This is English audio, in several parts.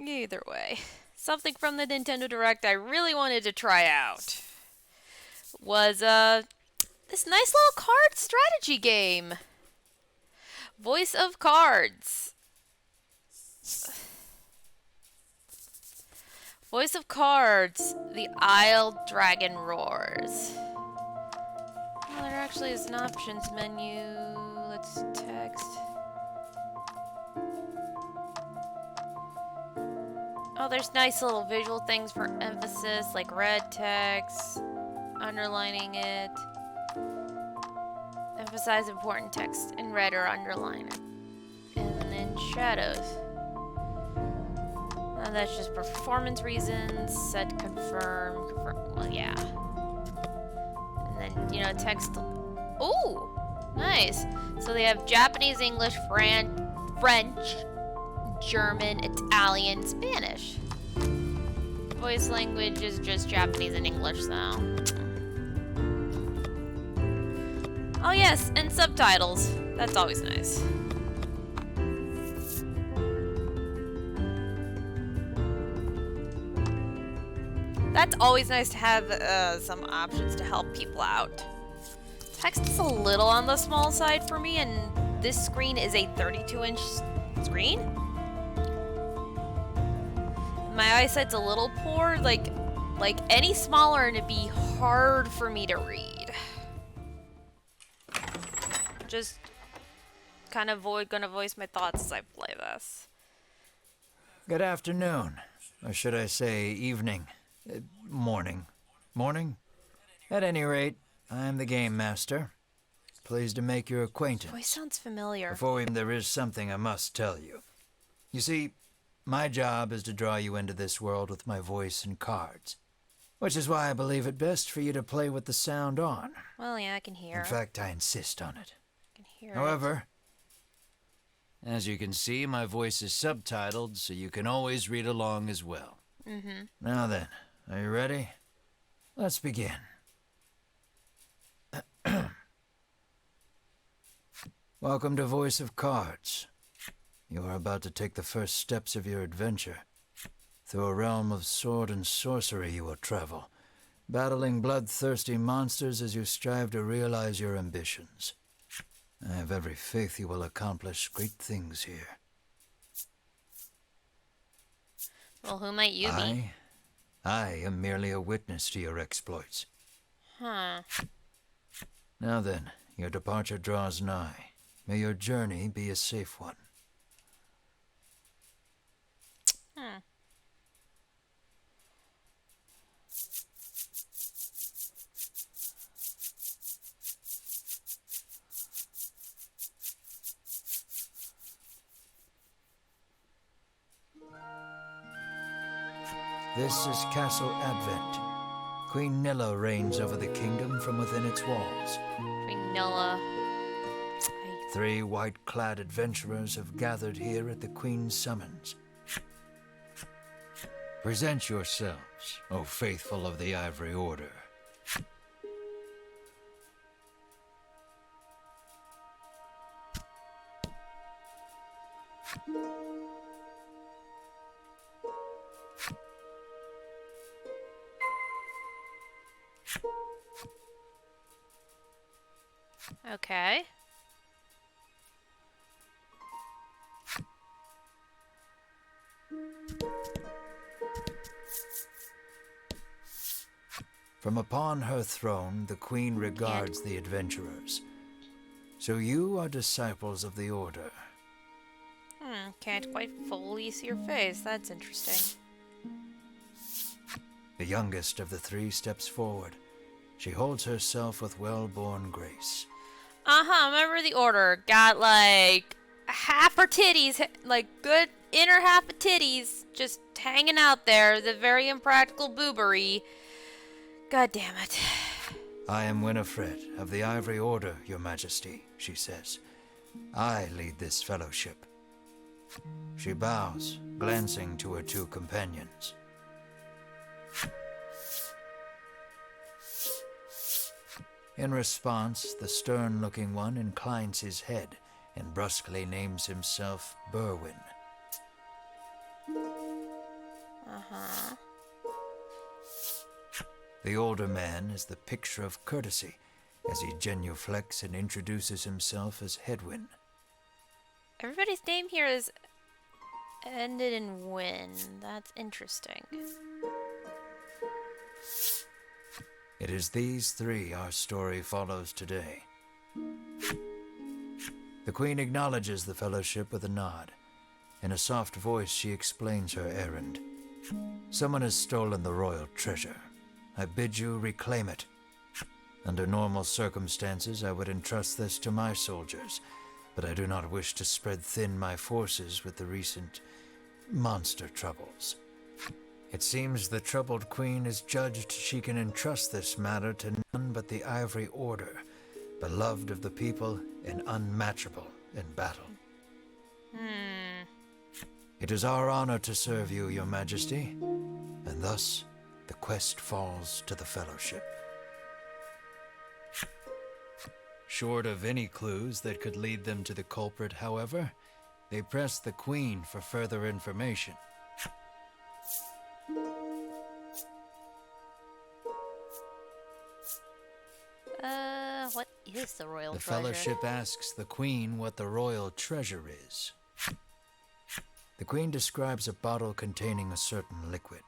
Either way, something from the Nintendo Direct I really wanted to try out was this nice little card strategy game. Voice of Cards. Voice of Cards. The Isle Dragon Roars. Well, there actually is an options menu. Let's text. Oh, there's nice little visual things for emphasis, like red text, underlining it. Emphasize important text in red or underline it. And then shadows. That's just performance reasons. Set confirm. Well, yeah. And then, text. Ooh! Nice. So they have Japanese, English, French, German, Italian, Spanish. Voice language is just Japanese and English, though. Oh, yes, and subtitles. That's always nice. That's always nice to have some options to help people out. Text is a little on the small side for me, and this screen is a 32-inch screen. My eyesight's a little poor, like any smaller and it'd be hard for me to read. Just kind of gonna voice my thoughts as I play this. Good afternoon, or should I say evening, morning. Morning? At any rate, I'm the Game Master. Pleased to make your acquaintance. Voice sounds familiar. Before there is something I must tell you. You see, my job is to draw you into this world with my voice and cards. Which is why I believe it best for you to play with the sound on. Well, yeah, I can hear. In fact, I insist on it. I can hear However, as you can see, my voice is subtitled, so you can always read along as well. Mm-hmm. Now then, are you ready? Let's begin. Welcome to Voice of Cards. You are about to take the first steps of your adventure. Through a realm of sword and sorcery you will travel, battling bloodthirsty monsters as you strive to realize your ambitions. I have every faith you will accomplish great things here. Well, who might you be? I am merely a witness to your exploits. Huh. Now then, your departure draws nigh. May your journey be a safe one. Hmm. This is Castle Advent. Queen Nilla reigns over the kingdom from within its walls. Queen Nilla. 3 white-clad adventurers have gathered here at the Queen's summons. Present yourselves, O faithful of the Ivory Order. Okay. From upon her throne, the Queen regards the adventurers. So you are disciples of the Order. Can't quite fully see your face. That's interesting. The youngest of the 3 steps forward. She holds herself with well-born grace. Remember the Order. Got, half her titties, good inner half of titties, just hanging out there. The very impractical boobery. God damn it. I am Winifred of the Ivory Order, Your Majesty, she says. I lead this fellowship. She bows, glancing to her 2 companions. In response, the stern-looking one inclines his head and brusquely names himself Berwin. Uh-huh. The older man is the picture of courtesy, as he genuflects and introduces himself as Hedwyn. Everybody's name here is ended in win. That's interesting. It is these three our story follows today. The Queen acknowledges the fellowship with a nod. In a soft voice, she explains her errand. Someone has stolen the royal treasure. I bid you reclaim it. Under normal circumstances, I would entrust this to my soldiers, but I do not wish to spread thin my forces with the recent monster troubles. It seems the troubled queen has judged she can entrust this matter to none but the Ivory Order, beloved of the people and unmatchable in battle. It is our honor to serve you, Your Majesty, and thus the quest falls to the Fellowship. Short of any clues that could lead them to the culprit, however, they press the Queen for further information. What is the royal The treasure? Fellowship asks the Queen what the royal treasure is. The Queen describes a bottle containing a certain liquid.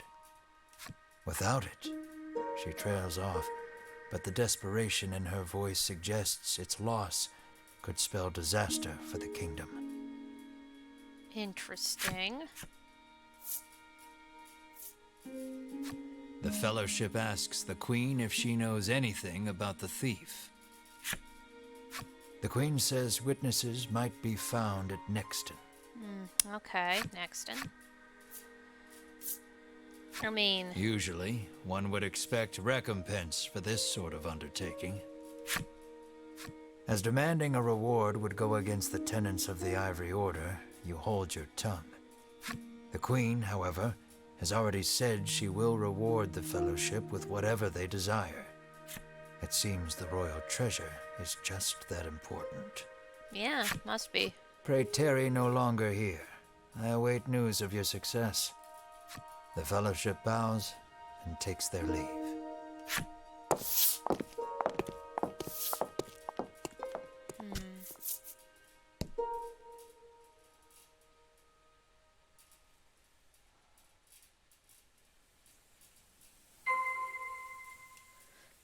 Without it, she trails off, but the desperation in her voice suggests its loss could spell disaster for the kingdom. Interesting. The Fellowship asks the Queen if she knows anything about the thief. The Queen says witnesses might be found at Nexton. Okay, Nexton. I mean, Usually, one would expect recompense for this sort of undertaking. As demanding a reward would go against the tenets of the Ivory Order, you hold your tongue. The Queen, however, has already said she will reward the Fellowship with whatever they desire. It seems the royal treasure is just that important. yeah, must be. Pray tarry no longer here. I await news of your success. The Fellowship bows and takes their leave.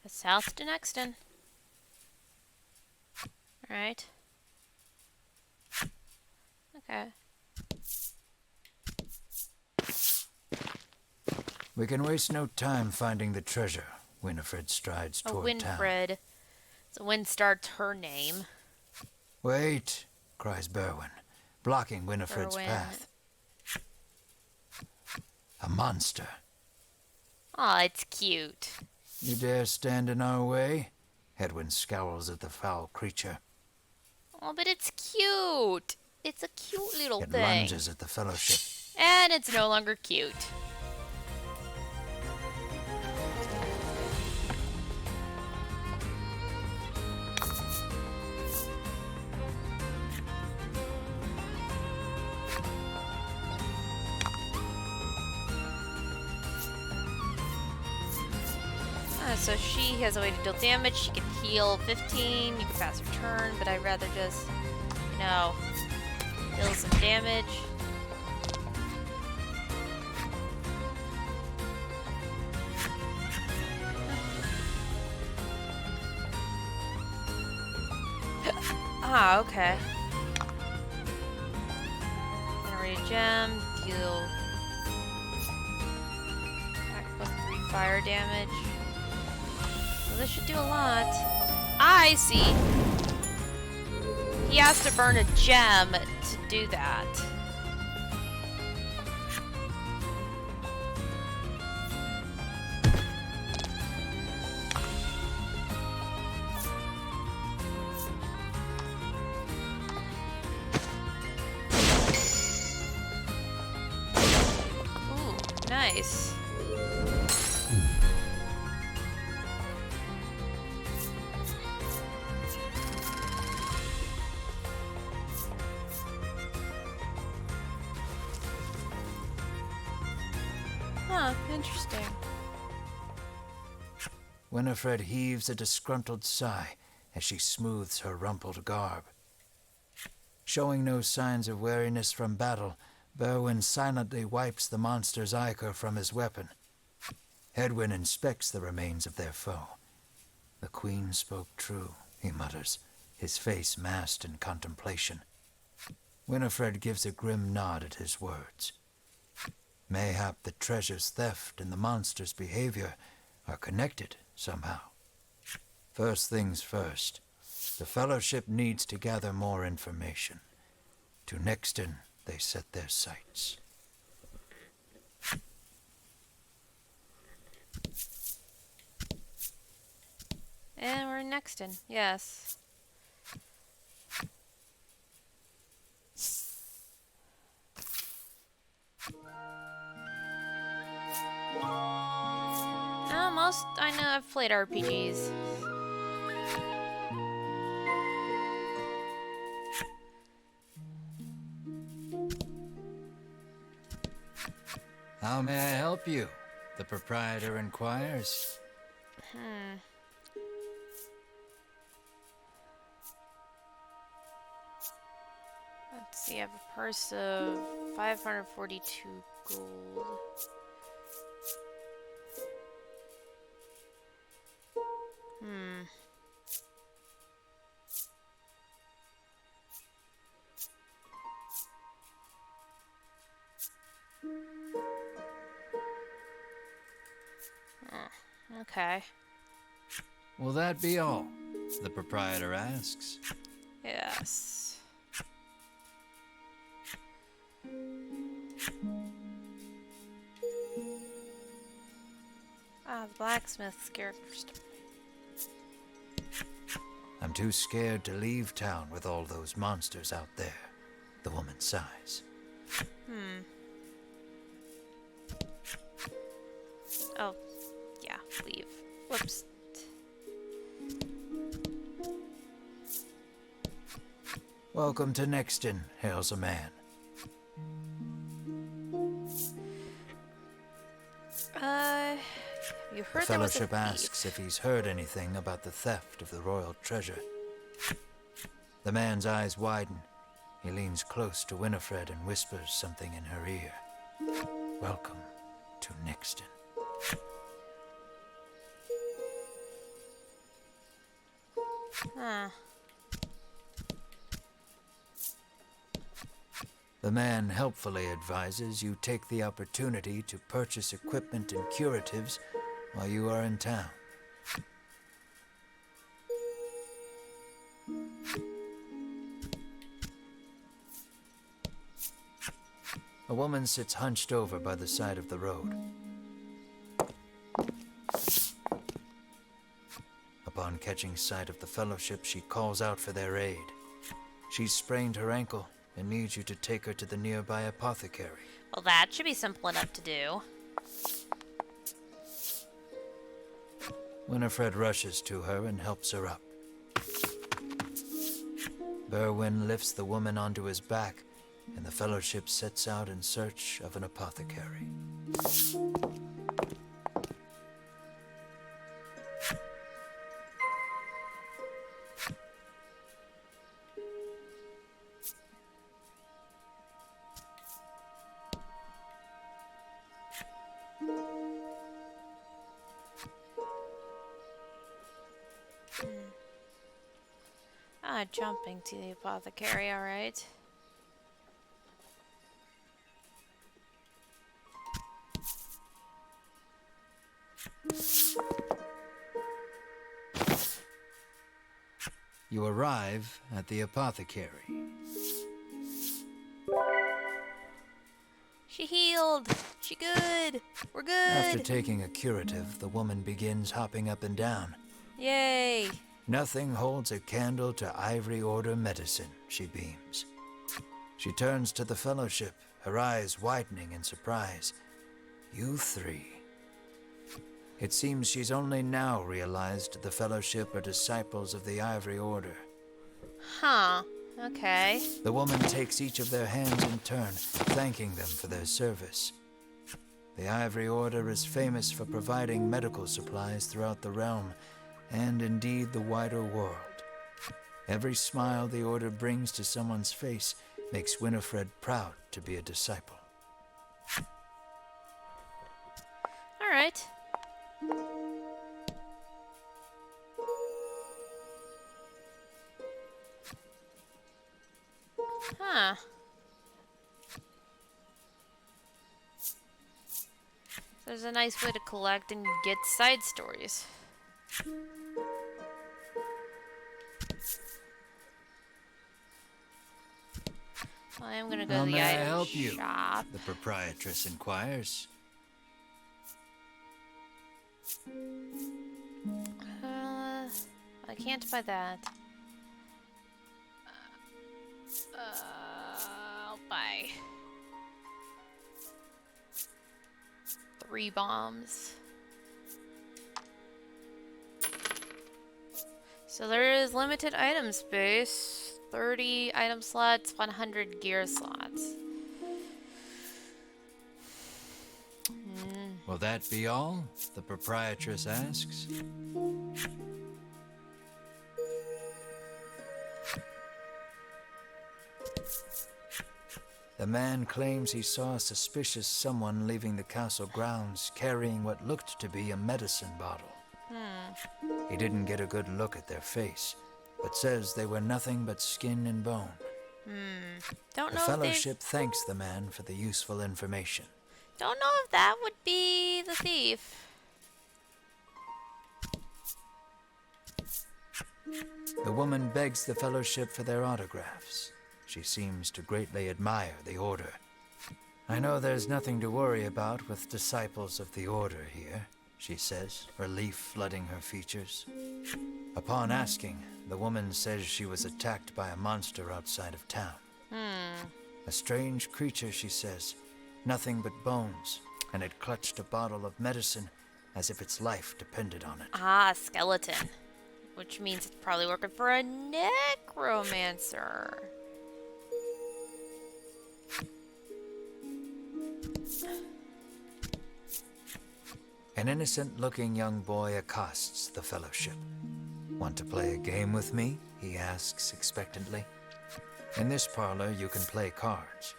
South to Nexton. Alright. Okay. We can waste no time finding the treasure. Winifred strides Oh, toward town. Winfred. So Win starts her name. Wait, cries Berwin, blocking Winifred's Berwin. path. A monster. Aw, it's cute. You dare stand in our way? Hedwyn scowls at the foul creature. Oh, but it's cute. It's a cute little It thing. lunges at the Fellowship. And it's no longer cute. So she has a way to deal damage. She can heal 15. You can pass her turn, but I'd rather just, deal some damage. Ah, okay. Generate a gem. Deal. Attack plus 3 fire damage. Well, this should do a lot. I see. He has to burn a gem to do that. Ooh, nice. Huh, interesting. Winifred heaves a disgruntled sigh as she smooths her rumpled garb. Showing no signs of weariness from battle, Berwin silently wipes the monster's ichor from his weapon. Hedwyn inspects the remains of their foe. The queen spoke true, he mutters, his face masked in contemplation. Winifred gives a grim nod at his words. Mayhap the treasure's theft and the monster's behavior are connected somehow. First things first, the Fellowship needs to gather more information. To Nexton they set their sights. And we're in Nexton, yes. I know I've played RPGs. How may I help you? The proprietor inquires. Let's see, I have a purse of 542 gold. Okay. Will that be all? The proprietor asks. Yes. Ah, the blacksmith's character stuff. I'm too scared to leave town with all those monsters out there, the woman sighs. Oh, yeah, leave. Whoops. Welcome to Nexton, hails a man. You heard The there was a Fellowship thief. asks if he's heard anything about the theft of the royal treasure. The man's eyes widen. He leans close to Winifred and whispers something in her ear. Welcome to Nexton. Huh. The man helpfully advises you take the opportunity to purchase equipment and curatives while you are in town. A woman sits hunched over by the side of the road. Upon catching sight of the Fellowship, she calls out for their aid. She's sprained her ankle and needs you to take her to the nearby apothecary. Well, that should be simple enough to do. Winifred rushes to her and helps her up. Berwin lifts the woman onto his back, and the Fellowship sets out in search of an apothecary. Ah, jumping to the apothecary, alright. You arrive at the apothecary. She healed! She good! We're good! After taking a curative, the woman begins hopping up and down. Yay! Nothing holds a candle to Ivory Order medicine, she beams. She turns to the Fellowship, her eyes widening in surprise. You three. It seems she's only now realized the Fellowship are disciples of the Ivory Order. Huh. Okay. The woman takes each of their hands in turn, thanking them for their service. The Ivory Order is famous for providing medical supplies throughout the realm, and indeed the wider world. Every smile the Order brings to someone's face makes Winifred proud to be a disciple. All right. Huh. There's a nice way to collect and get side stories. Well, I am gonna go How to the may I item help you? shop. The proprietress inquires. I can't buy that. I'll buy 3 bombs. So there is limited item space. 30 item slots, 100 gear slots. Will that be all? The proprietress asks. The man claims he saw a suspicious someone leaving the castle grounds carrying what looked to be a medicine bottle. He didn't get a good look at their face, but says they were nothing but skin and bone. Don't The know Fellowship thanks the man for the useful information. Don't know if that would be the thief. The woman begs the Fellowship for their autographs. She seems to greatly admire the Order. I know there's nothing to worry about with disciples of the Order here, she says, relief flooding her features. Upon asking, the woman says she was attacked by a monster outside of town. A strange creature, she says, nothing but bones, and it clutched a bottle of medicine as if its life depended on it. Ah, skeleton. Which means it's probably working for a necromancer. An innocent-looking young boy accosts the Fellowship. Want to play a game with me? He asks expectantly. In this parlor, you can play cards.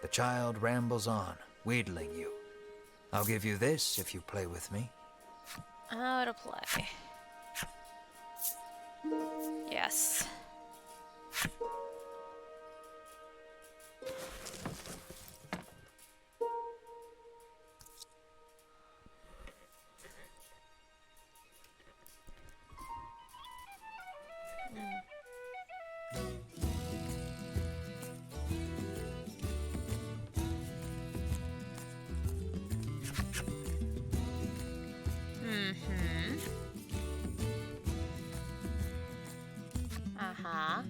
The child rambles on, wheedling you. I'll give you this if you play with me. How to play. Yes. Uh-huh.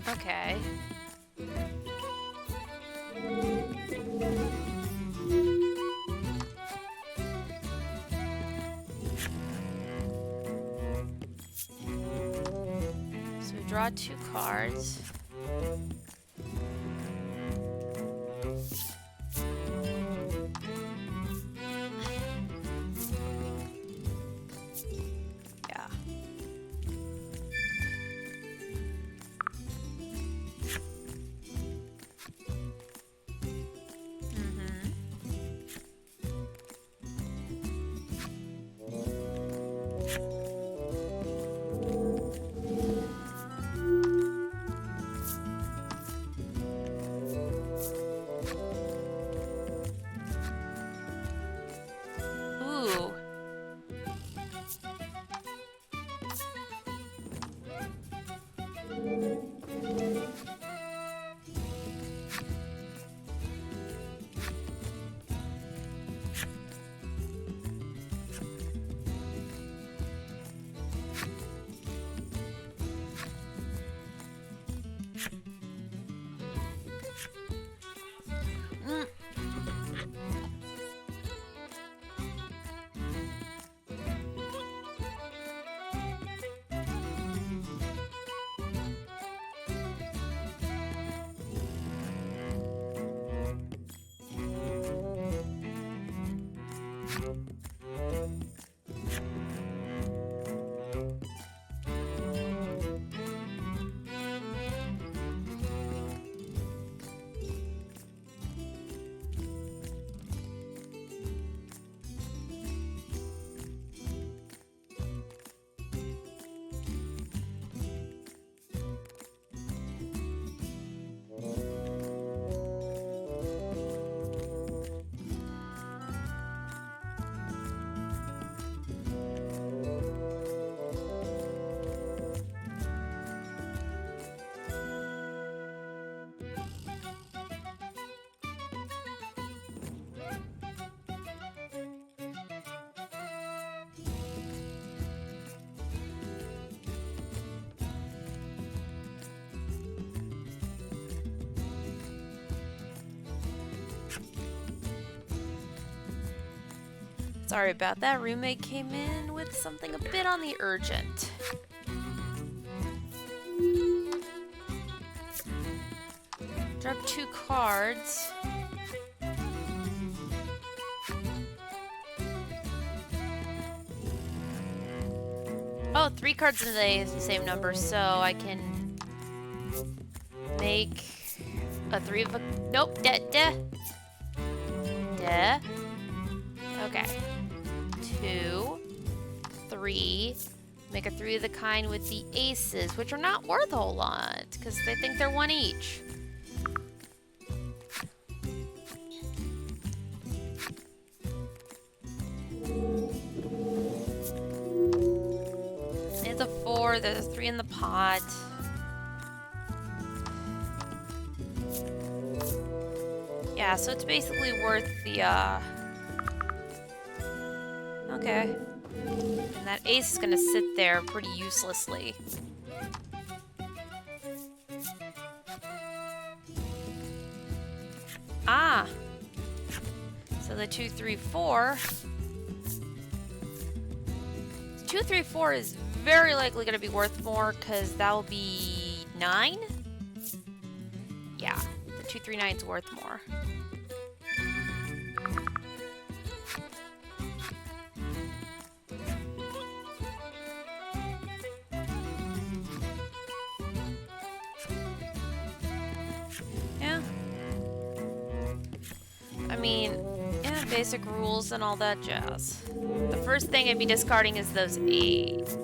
Okay. So we draw 2 cards. Yeah. Sorry about that. Roommate came in with something a bit on the urgent. Drop 2 cards. Oh, 3 cards in the same number, so I can make a 3 of a... Nope, Okay. 2, 3. Make a 3 of the kind with the aces, which are not worth a whole lot, because they think they're 1 each. There's a 4, there's a 3 in the pot. Yeah, so it's basically worth the, Okay. And that ace is gonna sit there pretty uselessly. Ah! So the 2, 3, 4... 2, 3, 4 is very likely gonna be worth more, because that will be 9? Yeah, the 2, 3, 9 is worth more. Yeah. I mean, yeah, basic rules and all that jazz. The first thing I'd be discarding is those 8.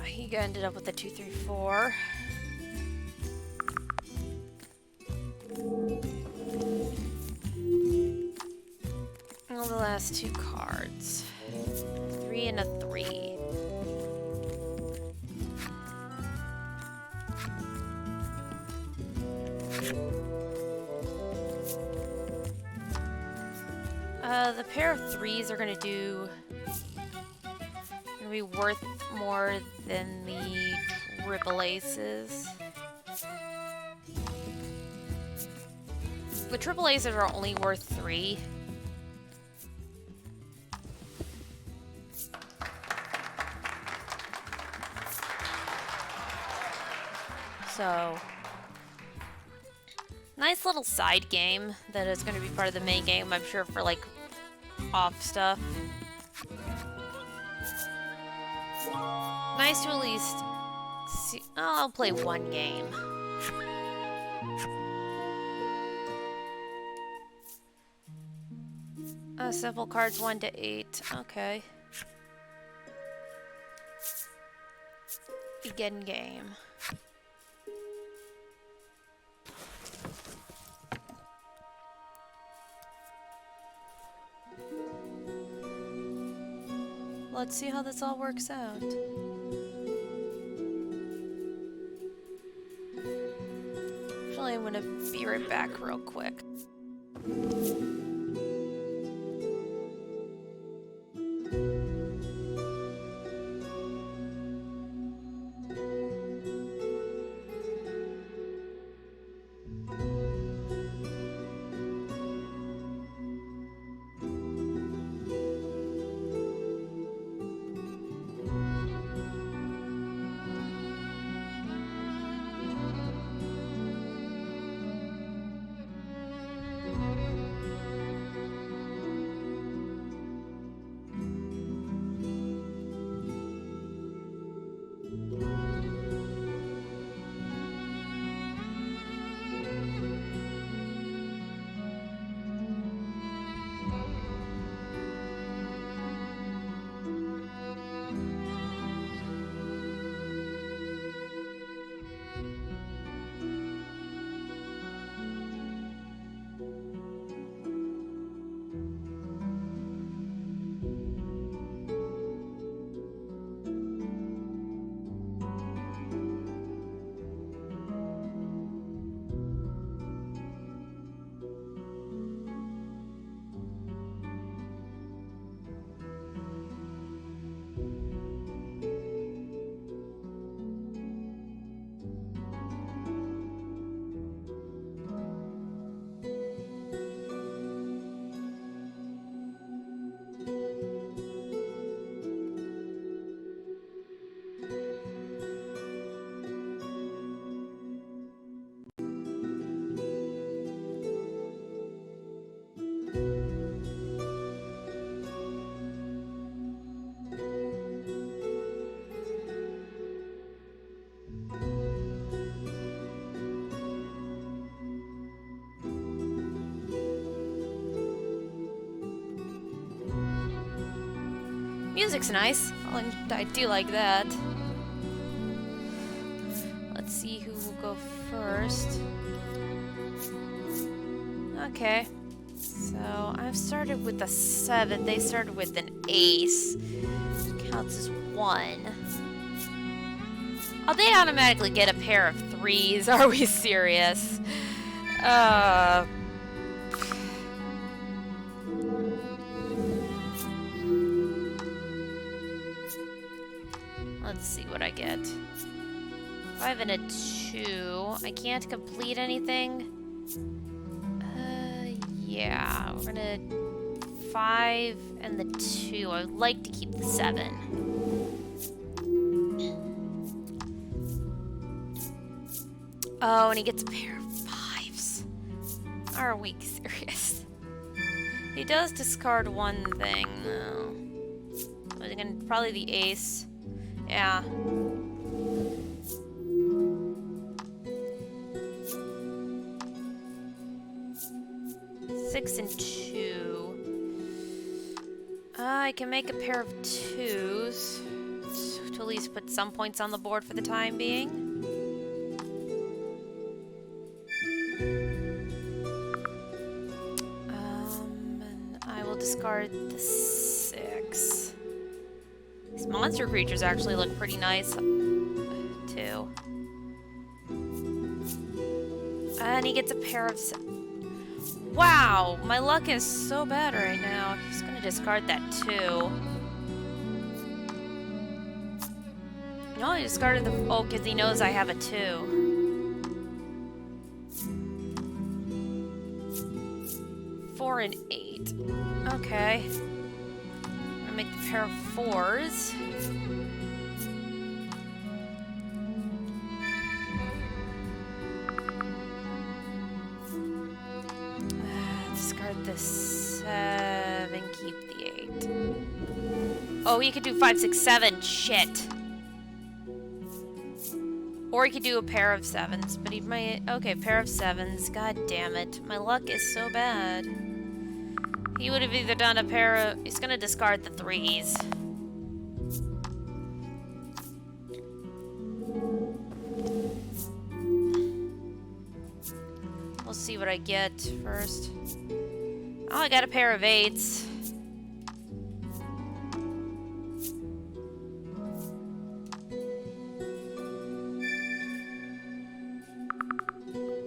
He ended up with a 2, 3, 4. Well, the last 2 cards. 3 and a 3. The pair of 3s are gonna be worth more than the triple aces. The triple aces are only worth 3. So, nice little side game that is going to be part of the main game, I'm sure, for like off stuff. Nice to at least see. Oh, I'll play 1 game. Simple cards 1 to 8. Okay. Begin game. Let's see how this all works out. Actually, I'm gonna be right back real quick. Music's nice. I do like that. Let's see who will go first. Okay. So I've started with a 7. They started with an ace. Counts as 1. Oh, they automatically get a pair of 3s. Are we serious? Let's see what I get. 5 and a 2. I can't complete anything. Yeah, we're gonna 5 and the 2. I would like to keep the 7. Oh, and he gets a pair of 5s. Are we serious? He does discard one thing, though. Probably the ace. Yeah. Six and 2. I can make a pair of 2s to at least put some points on the board for the time being. And I will discard the 6. These monster creatures actually look pretty nice, too. And he gets a pair of... Wow! My luck is so bad right now. He's gonna discard that, too. No, he discarded the... Oh, because he knows I have a 2. 4 and 8. Okay. I'm gonna make the pair of 4s. Discard the 7, keep the 8. Oh, he could do 5, 6, 7. Shit. Or he could do a pair of 7s, but he might... Okay, pair of 7s. God damn it. My luck is so bad. He would have either done a pair of... He's gonna discard the 3s. We'll see what I get first. Oh, I got a pair of 8s.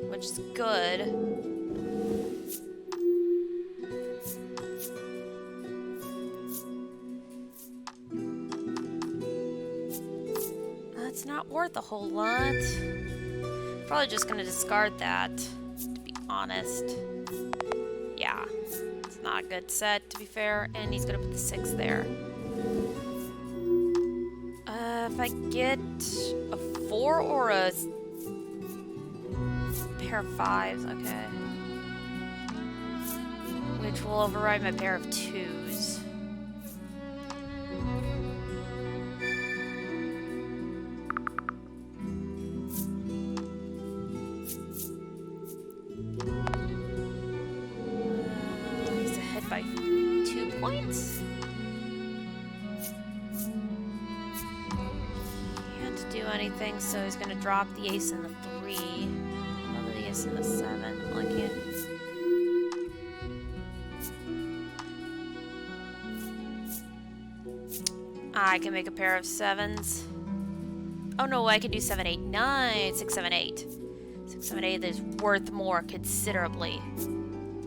Which is good. That's not worth a whole lot. Probably just gonna discard that, to be honest. Yeah, it's not a good set, to be fair. And he's gonna put the 6 there. If I get a 4 or a pair of 5s, okay. Which will override my pair of 2s. He's ahead by 2 points. Can't do anything, so he's gonna drop the ace and the 3. In the 7. Well, I can't. I can make a pair of 7s. Oh no, I can do 7, 8, 9, 6, 7, 8. 6, 7, 8 is worth more considerably. And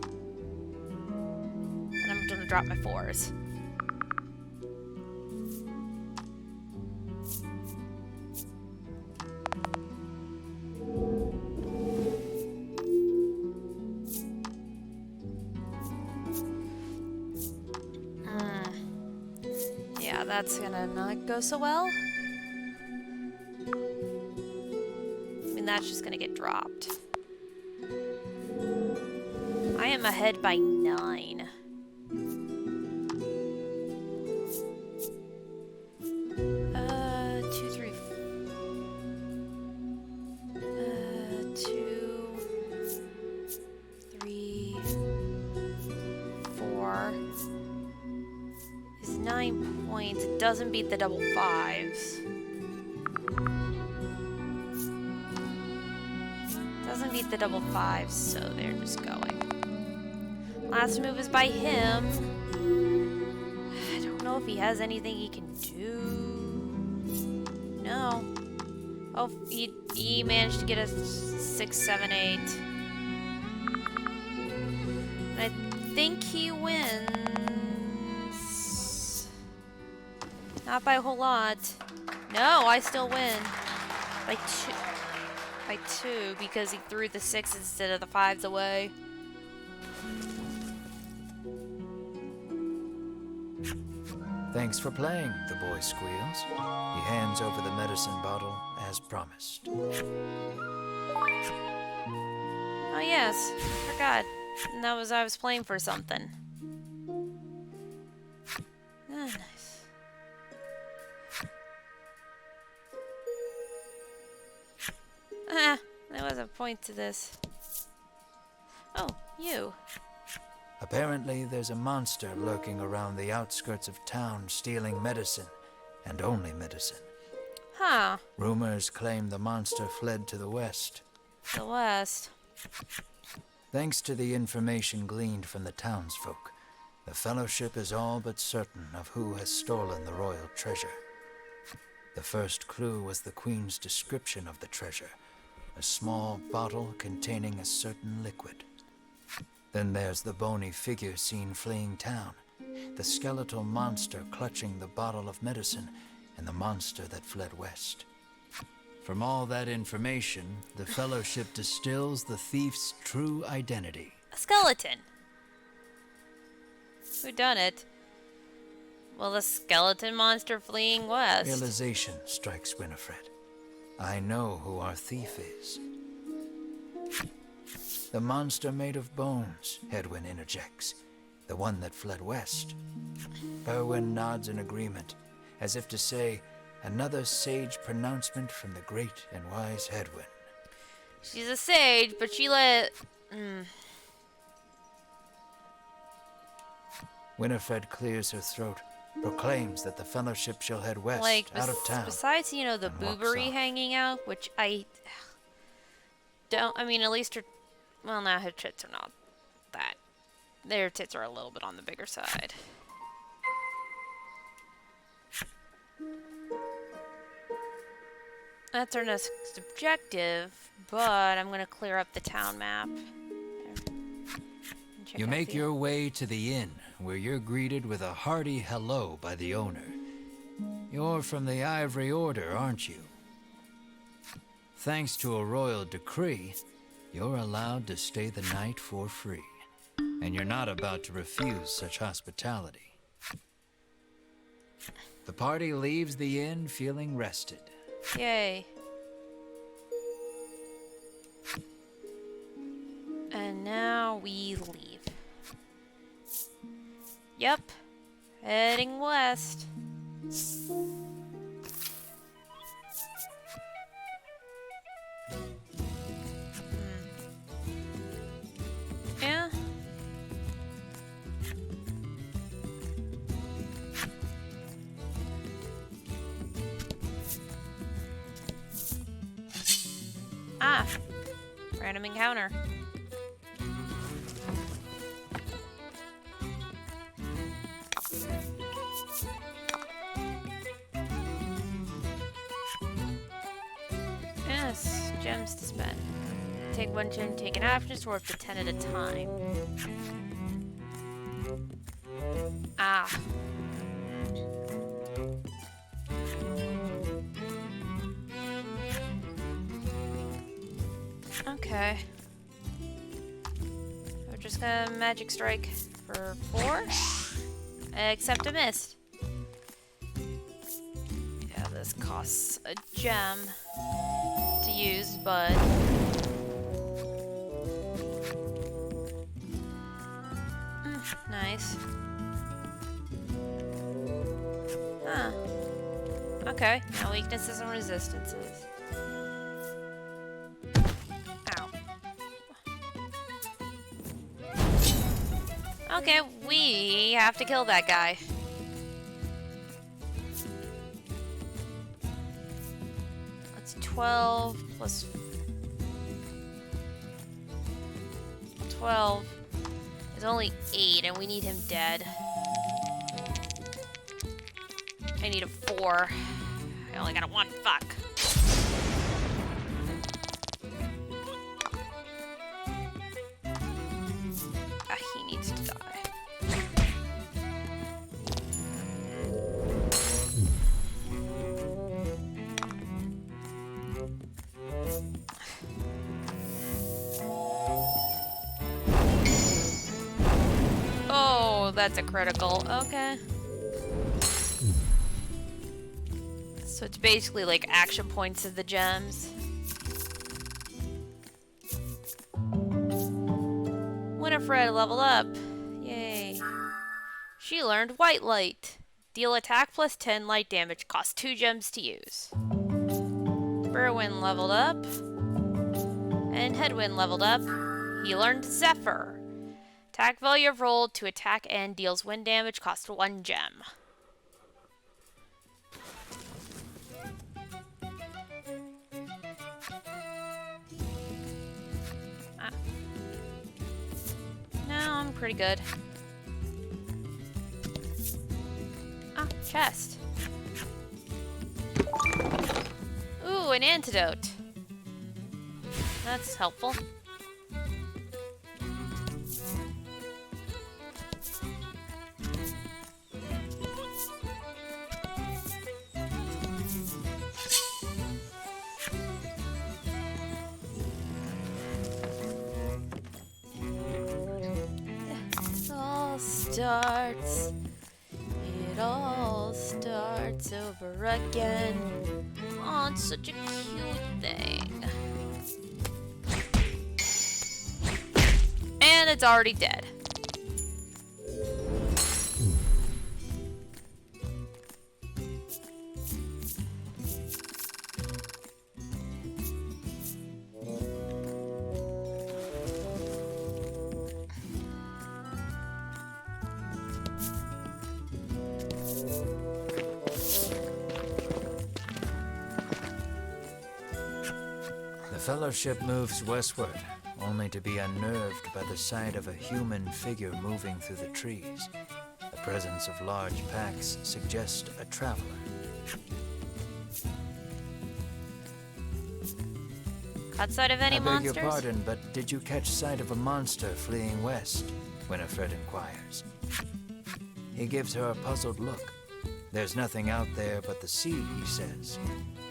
I'm gonna drop my 4s. That's gonna not go so well. I mean, that's just gonna get dropped. I am ahead by 9. 2, 3, 2, 3, 4 is 9 points. It doesn't beat the double fives. Doesn't beat the double fives, so they're just going. Last move is by him. I don't know if he has anything he can do. No. Oh, he managed to get a 6, 7, 8. I think he wins. Not by a whole lot. No, I still win. By 2. By 2 because he threw the 6 instead of the 5s away. Thanks for playing, the boy squeals. He hands over the medicine bottle as promised. Oh yes, forgot. That was I was playing for something. Ah, nice. Ah, there was a point to this. Oh, you. Apparently, there's a monster lurking around the outskirts of town stealing medicine, and only medicine. Huh. Rumors claim the monster fled to the west. The West. Thanks to the information gleaned from the townsfolk, the Fellowship is all but certain of who has stolen the royal treasure. The first clue was the Queen's description of the treasure, a small bottle containing a certain liquid. Then there's the bony figure seen fleeing town, the skeletal monster clutching the bottle of medicine, and the monster that fled west. From all that information, the Fellowship distills the thief's true identity. A skeleton. Who done it? Well, the skeleton monster fleeing west. Realization strikes Winifred. I know who our thief is. The monster made of bones, Hedwyn interjects. The one that fled west. Berwin nods in agreement, as if to say, another sage pronouncement from the great and wise Hedwyn. She's a sage, but she let... Winifred clears her throat, proclaims that the Fellowship shall head west, Like, out of town. besides, you know, the and walks boobery off. hanging out, which I don't... I mean, at least her... Well, now her tits are not that. Their tits are a little bit on the bigger side. That's our next objective, but I'm going to clear up the town map. Check You out make the- your way to the inn, where you're greeted with a hearty hello by the owner. You're from the Ivory Order, aren't you? Thanks to a royal decree, you're allowed to stay the night for free. And you're not about to refuse such hospitality. The party leaves the inn feeling rested. Yay. And now we leave. Yep. Heading west. Yeah. Ah. Random encounter. Yes, gems to spend. Take one gem, take an action, or up to 10 at a time. Ah. Okay. We're just gonna magic strike for 4. Except a missed. Yeah, this costs a gem to use, but nice. Huh. Okay, now weaknesses and resistances. Ow. Okay, we have to kill that guy. It's 12 plus 12 is only 8, and we need him dead. I need a 4. I only got a 1. Fuck. Ah, he needs to die. Oh, that's a critical. Okay. So it's basically like action points of the gems. Winifred leveled up. Yay. She learned White Light. Deal attack plus 10 light damage. Cost 2 gems to use. Berwin leveled up. And Headwind leveled up. He learned Zephyr. Attack value of roll to attack and deals wind damage. Cost 1 gem. No, I'm pretty good. Ah, chest. Ooh, an antidote. That's helpful. It all starts over again. Oh, it's such a cute thing. And it's already dead. The Fellowship moves westward, only to be unnerved by the sight of a human figure moving through the trees. The presence of large packs suggests a traveler. Caught sight of any monsters? I beg your pardon, but did you catch sight of a monster fleeing west? Winifred inquires. He gives her a puzzled look. There's nothing out there but the sea, he says.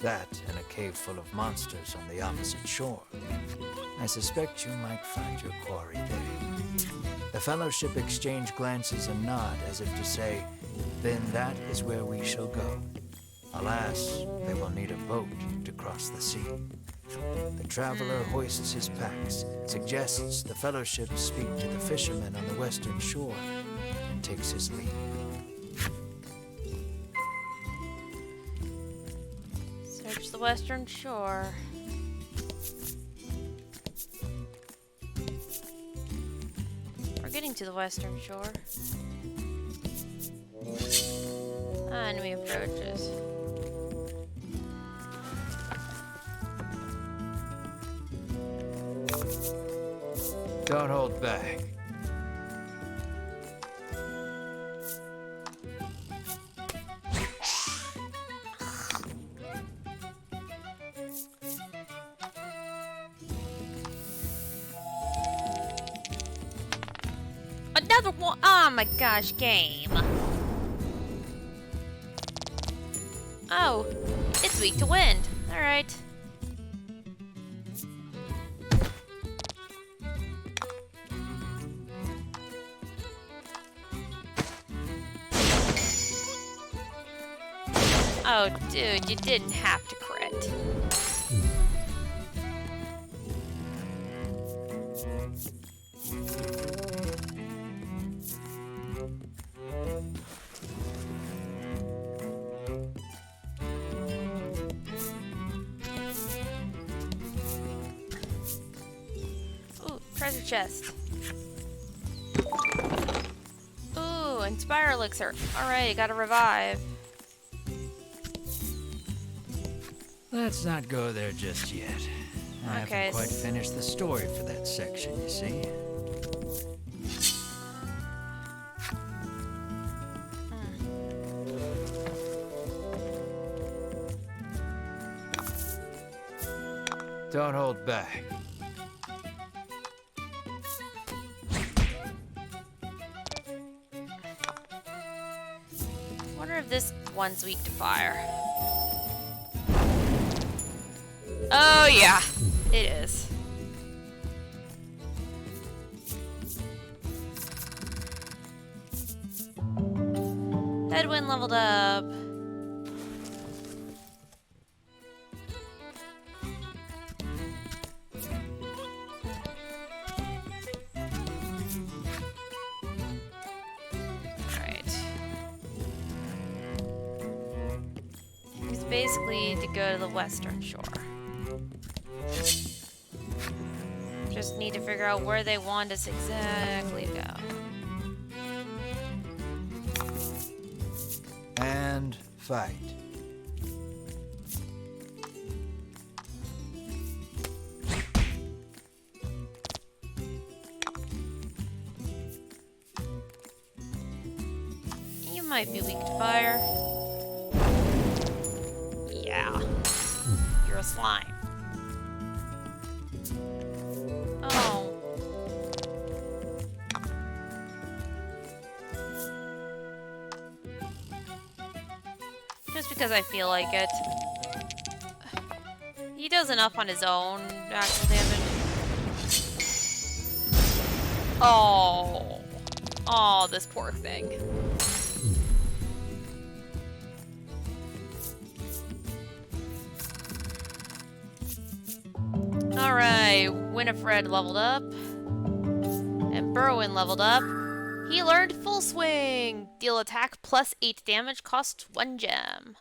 That and a cave full of monsters on the opposite shore. I suspect you might find your quarry there. The Fellowship exchange glances and nod as if to say, then that is where we shall go. Alas, they will need a boat to cross the sea. The traveler hoists his packs, suggests the Fellowship speak to the fishermen on the western shore, and takes his leave. Search the western shore. We're getting to the western shore. Enemy approaches. Don't hold back. Another one! Oh my gosh, game. Oh, it's weak to wind. Alright. Oh, dude, you didn't have to crit. Ooh, treasure chest. Ooh, Inspire Elixir. Alright, gotta revive. Let's not go there just yet. I Okay, haven't quite finished the story for that section, you see. Don't hold back. Wonder if this one's weak to fire. Oh yeah, it is. Headwind leveled up. Basically to go to the western shore. Just need to figure out where they want us exactly to go. And fight. You might be weak to fire. Yeah. You're a slime. Oh. Just because I feel like it. He does enough on his own actual damage. Oh. Oh, this poor thing. Alright, Winifred leveled up. And Berwin leveled up. He learned Full Swing! Deal attack plus 8 damage, costs 1 gem.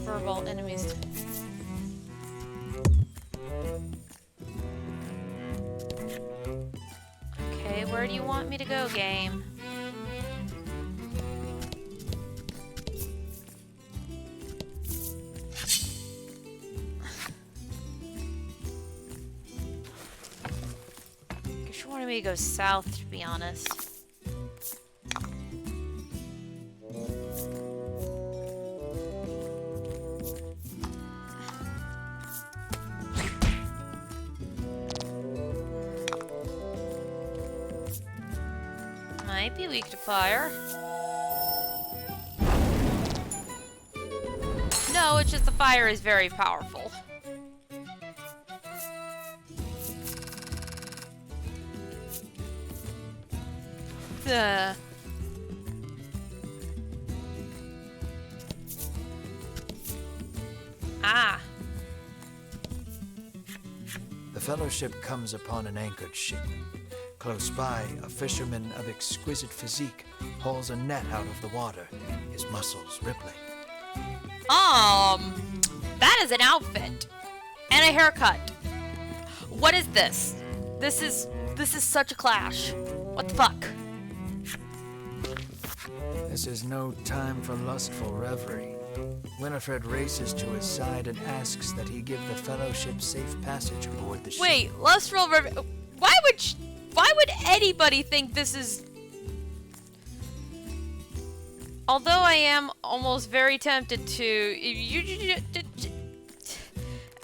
Furball enemies. Okay, where do you want me to go, game? Guess you wanted me to go south, to be honest. Might be weak to fire. No, it's just the fire is very powerful. Ah. The Fellowship comes upon an anchored ship. Close by, a fisherman of exquisite physique hauls a net out of the water, his muscles rippling. That is an outfit. And a haircut. What is this? This is such a clash. What the fuck? This is no time for lustful reverie. Winifred races to his side and asks that he give the Fellowship safe passage aboard the ship. Wait, lustful why would anybody think this is... Although I am almost very tempted to...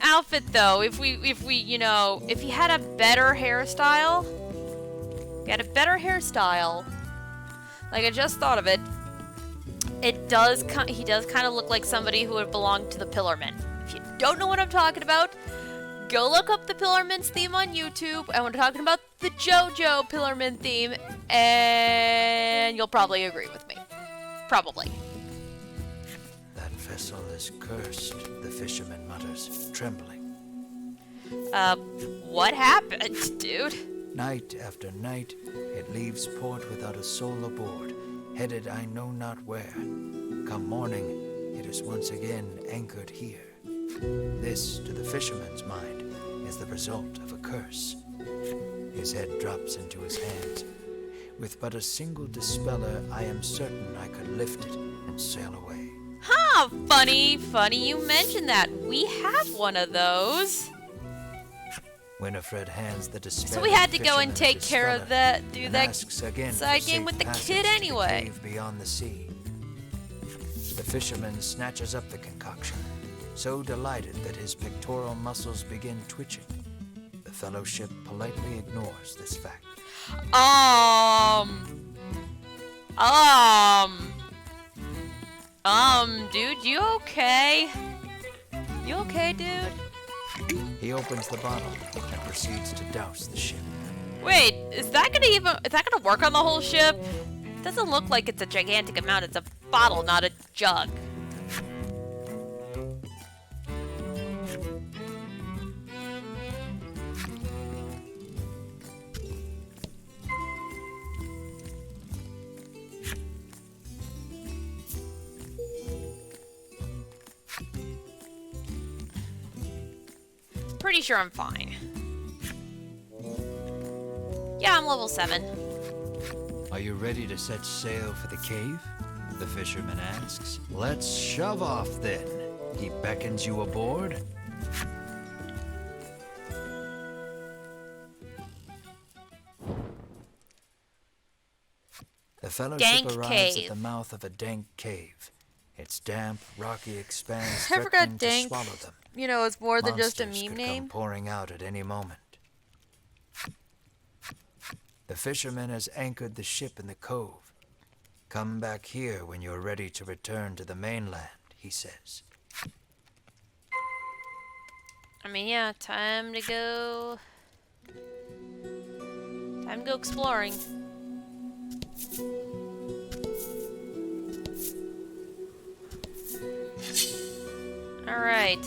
Outfit though, if we, you know, if he had a better hairstyle... Like I just thought of it. He does kind of look like somebody who would belong to the Pillarmen. If you don't know what I'm talking about, go look up the Pillarmen's theme on YouTube, and we're talking about the JoJo Pillarmen theme, and you'll probably agree with me. Probably. That vessel is cursed, the fisherman mutters, trembling. What happened, dude? Night after night, it leaves port without a soul aboard, headed I know not where. Come morning, it is once again anchored here. This, to the fisherman's mind, is the result of a curse. His head drops into his hands. With but a single dispeller, I am certain I could lift it and sail away. Huh, funny you mentioned that. We have one of those. Winifred hands the dispeller. So we had to go fisherman and a take care of dispeller that, do and that asks again side for game safe with the passage kid to the anyway. cave beyond the sea. The fisherman snatches up the concoction, so delighted that his pectoral muscles begin twitching. The fellowship politely ignores this fact. Dude, you okay? You okay, dude? He opens the bottle and proceeds to douse the ship. Wait, is that gonna work on the whole ship? Doesn't look like it's a gigantic amount. It's a bottle, not a jug. Pretty sure I'm fine. Yeah, I'm level 7. Are you ready to set sail for the cave? The fisherman asks. Let's shove off then. He beckons you aboard. The fellowship Dank arrives cave. at the mouth of a dank cave. Its damp, rocky expanse I forgot threatening to dank. swallow them. You know, it's more than just a Monsters meme could name. come pouring out at any moment. The fisherman has anchored the ship in the cove. Come back here when you're ready to return to the mainland, he says. I mean, yeah, time to go exploring. Alright.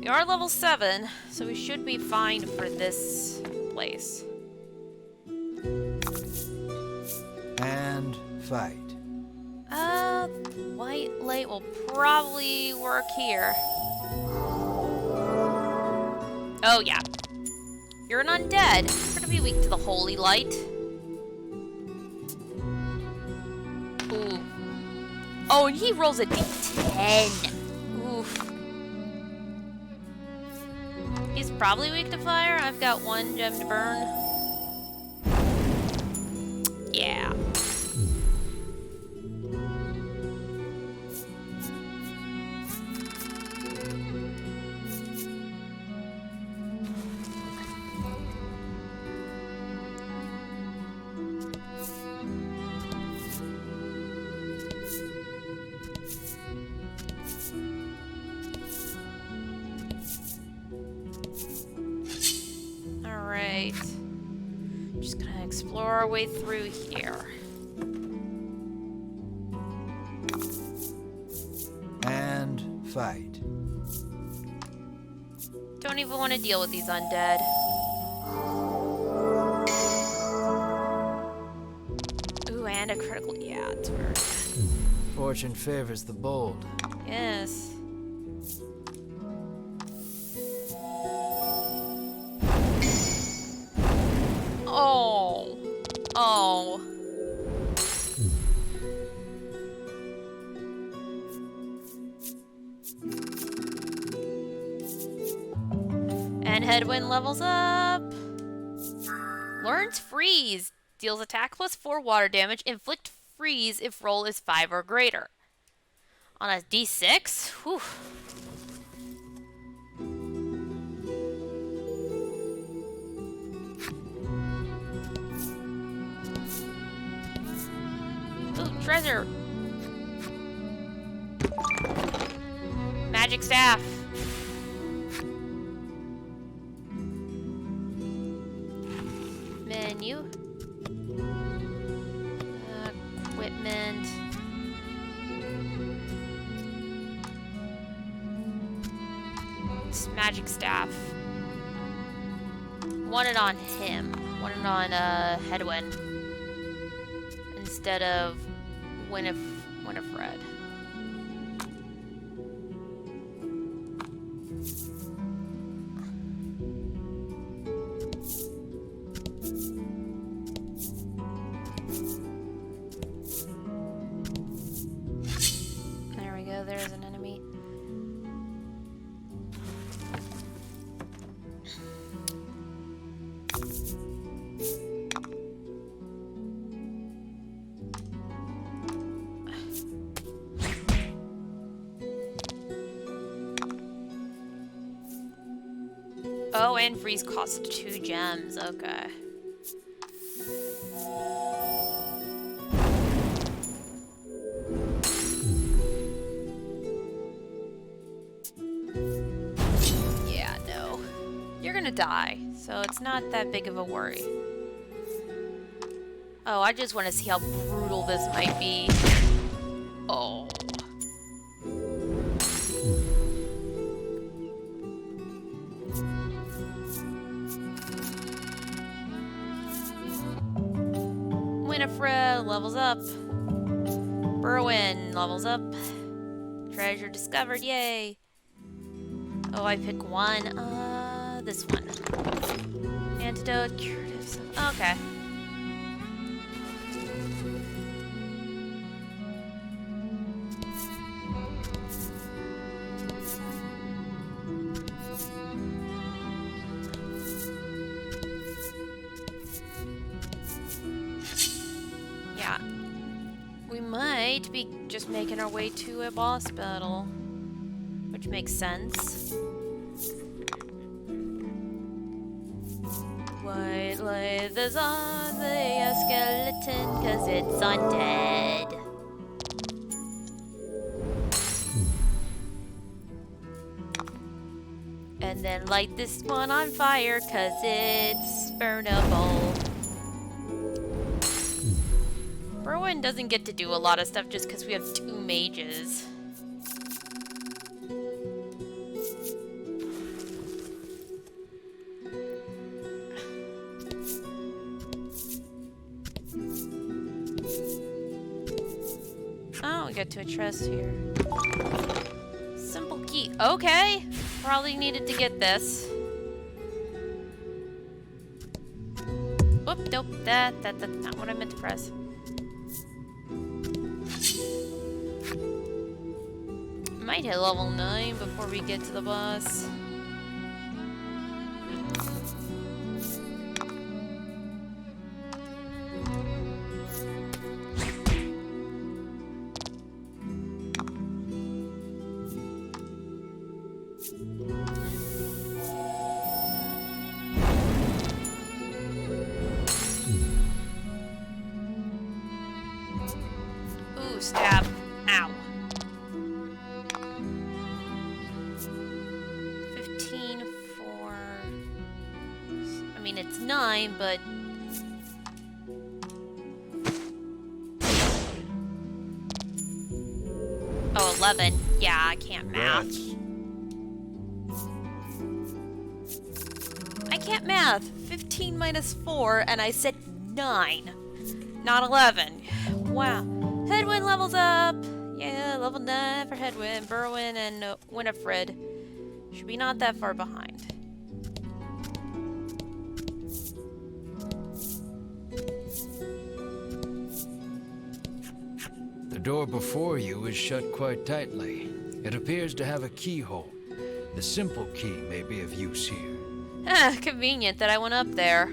We are level 7, so we should be fine for this place. And fight. White light will probably work here. Oh, yeah. You're an undead. You're gonna be weak to the holy light. Ooh. Oh, and he rolls a d10. Oof. He's probably weak to fire. I've got 1 gem to burn. Yeah. Alright. Just gonna explore our way through here. And fight. Don't even want to deal with these undead. Ooh, and a critical. Yeah, it's weird. Fortune favors the bold. Yes. Oh. Oh. And Headwind levels up. Learns Freeze. Deals attack plus 4 water damage. Inflict freeze if roll is 5 or greater. On a d6? Whew. Ooh, treasure. Magic staff. Menu. Equipment. It's magic staff. Want it on him. Want it on Headwind. Instead of Winifred. and freeze cost 2 gems. Okay. Yeah, no. You're gonna die, so it's not that big of a worry. Oh, I just want to see how brutal this might be. Oh. Winifred levels up. Berwin levels up. Treasure discovered, yay. Oh, I pick one. This one. Antidote, curatives. Okay. Yeah. We might be just making our way to a boss battle, which makes sense. White leather's on the skeleton, 'cause it's undead. And then light this one on fire, 'cause it's burnable. Berwin doesn't get to do a lot of stuff just because we have 2 mages. Oh, we got to a chest here. Simple key. Okay. Probably needed to get this. Oop, nope. That's not what I meant to press. Might hit level 9 before we get to the boss. Ooh, stab. Ow. 15 for... I mean, it's 9, but... Oh, 11. Yeah, I can't math. I can't math. 15 minus 4, and I said 9. Not 11. Wow. Hedwyn levels up! Yeah, level 9 for Hedwyn, Berwin, and Winifred. Should be not that far behind. The door before you is shut quite tightly. It appears to have a keyhole. The simple key may be of use here. Ah, convenient that I went up there.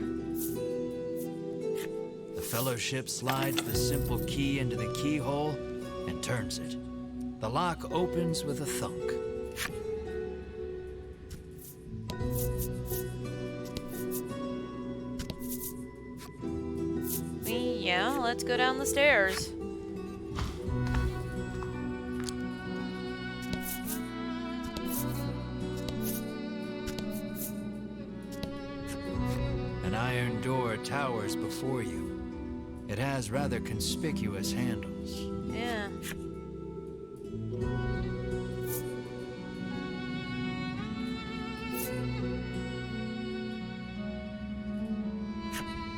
The Fellowship slides the simple key into the keyhole and turns it. The lock opens with a thunk. Yeah, let's go down the stairs. An iron door towers before you. It has rather conspicuous handles. Yeah.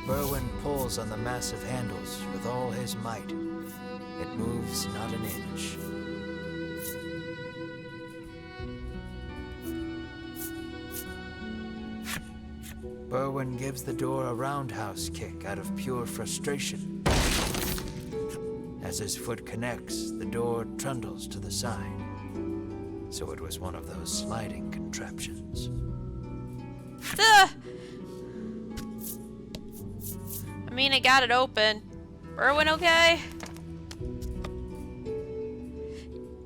Berwin pulls on the massive handles with all his might. It moves not an inch. Berwin gives the door a roundhouse kick out of pure frustration. As his foot connects, the door trundles to the side. So it was one of those sliding contraptions. I mean, I got it open. Berwin okay?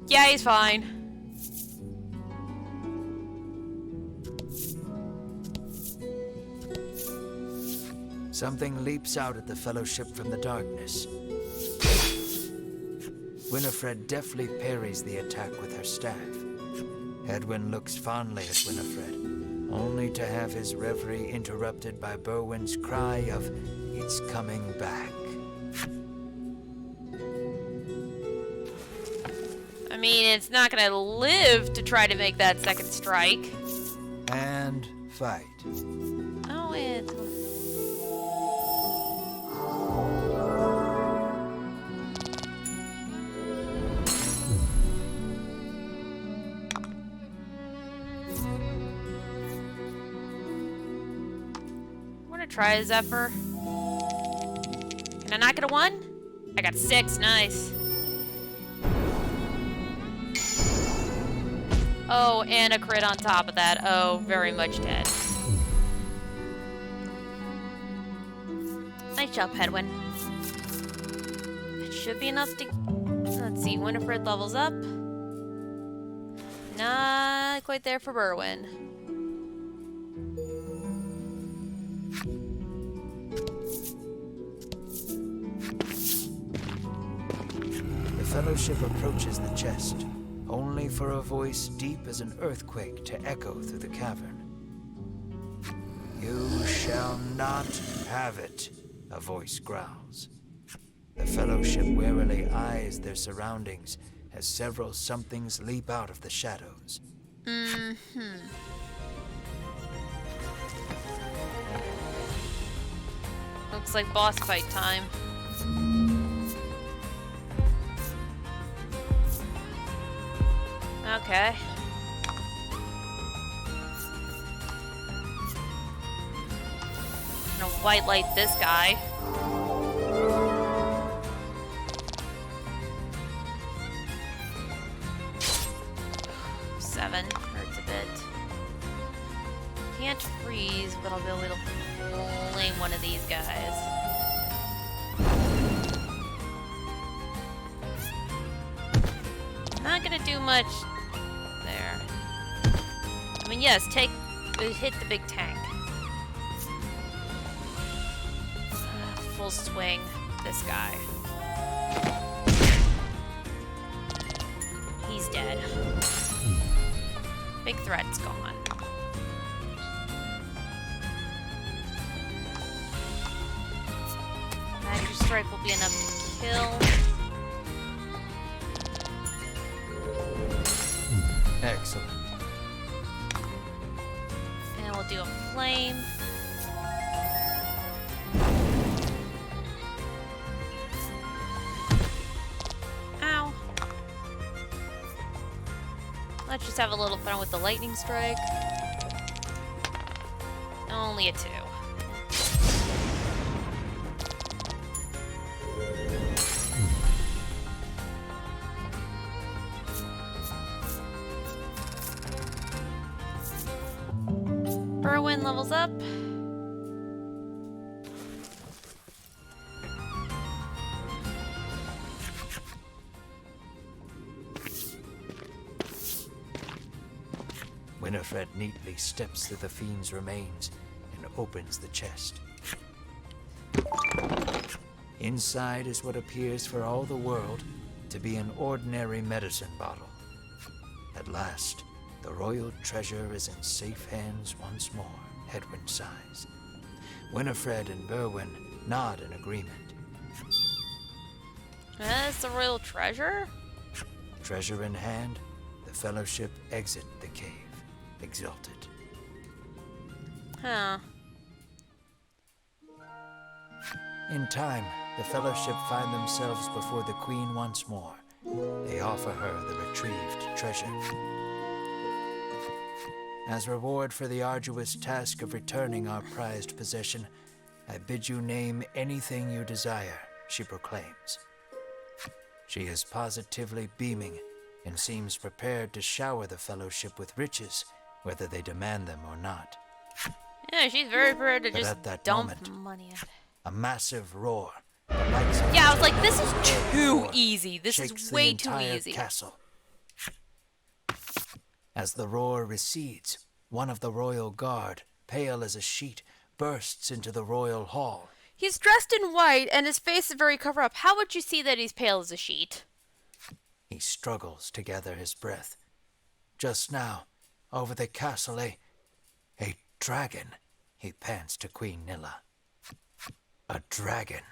Yeah, he's fine. Something leaps out at the Fellowship from the darkness. Winifred deftly parries the attack with her staff. Edwin looks fondly at Winifred, only to have his reverie interrupted by Berwin's cry of, "It's coming back." I mean, it's not gonna live to try to make that second strike. And fight. Oh, it. Try a Zephyr. Can I not get a 1? I got 6, nice. Oh, and a crit on top of that. Oh, very much dead. Nice job, Hedwyn. It should be enough to... Let's see, Winifred levels up. Not quite there for Berwin. The Fellowship approaches the chest, only for a voice deep as an earthquake to echo through the cavern. "You shall not have it," a voice growls. The Fellowship warily eyes their surroundings as several somethings leap out of the shadows. Looks like boss fight time. Okay. Gonna white light this guy. Seven hurts a bit. Can't freeze, but I'll be able to flame one of these guys. Not gonna do much there. I mean, yes, hit the big tank. Full swing, this guy. He's dead. Big threat's gone. Magic strike will be enough to kill. Excellent. And we'll do a flame. Ow. Let's just have a little fun with the lightning strike. Only a 2. Berwin levels up. Winifred neatly steps through the fiend's remains and opens the chest. Inside is what appears for all the world to be an ordinary medicine bottle. At last, the royal treasure is in safe hands once more, Hedwyn sighs. Winifred and Berwin nod in agreement. That's the royal treasure? Treasure in hand, the Fellowship exit the cave, exulted. Huh. In time, the Fellowship find themselves before the Queen once more. They offer her the retrieved treasure. As reward for the arduous task of returning our prized possession, I bid you name anything you desire, she proclaims. She is positively beaming and seems prepared to shower the Fellowship with riches, whether they demand them or not. Yeah, she's very prepared to But just at that dump moment, money at it. a massive roar, the likes of Yeah, I was like, which this is never too before, easy. This shakes is the way too entire easy. castle. As the roar recedes, one of the royal guard, pale as a sheet, bursts into the royal hall. He's dressed in white and his face is very covered up. How would you see that he's pale as a sheet? He struggles to gather his breath. Just now, over the castle, a dragon. He pants to Queen Nilla. A dragon.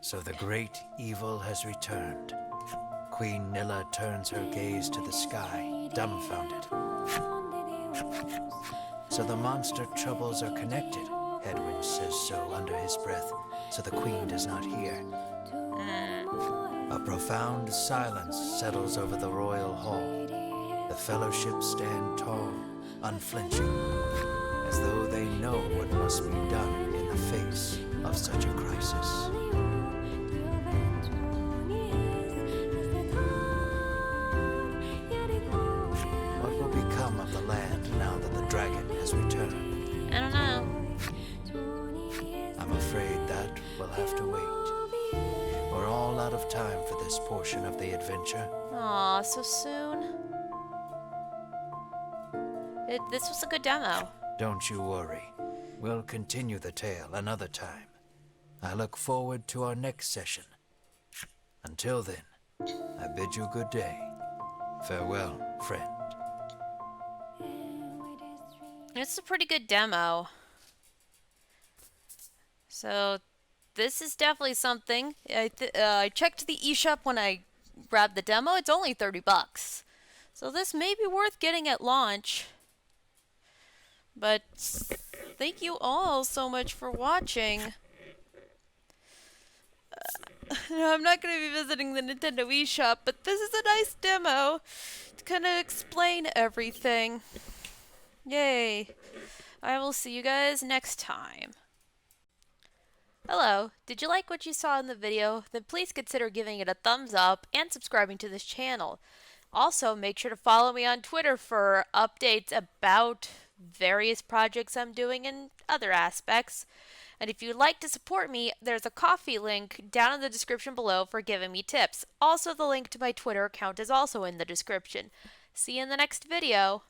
So the great evil has returned. Queen Nilla turns her gaze to the sky, dumbfounded. So the monster troubles are connected. Edwin says so under his breath, so the queen does not hear. A profound silence settles over the royal hall. The fellowship stand tall, unflinching, as though they know what must be done in the face of such a crisis. What will become of the land now that the dragon has returned? I don't know. I'm afraid that will have to wait. We're all out of time for this portion of the adventure. Aw, so soon. This was a good demo. Don't you worry. We'll continue the tale another time. I look forward to our next session. Until then, I bid you good day. Farewell, friend. It's a pretty good demo. So, this is definitely something. I checked the eShop when I grabbed the demo. It's only $30. So this may be worth getting at launch. But thank you all so much for watching. I'm not going to be visiting the Nintendo eShop, but this is a nice demo to kind of explain everything. Yay. I will see you guys next time. Hello, did you like what you saw in the video? Then please consider giving it a thumbs up and subscribing to this channel. Also, make sure to follow me on Twitter for updates about various projects I'm doing and other aspects. And if you'd like to support me, there's a Ko-fi link down in the description below for giving me tips. Also, the link to my Twitter account is also in the description. See you in the next video.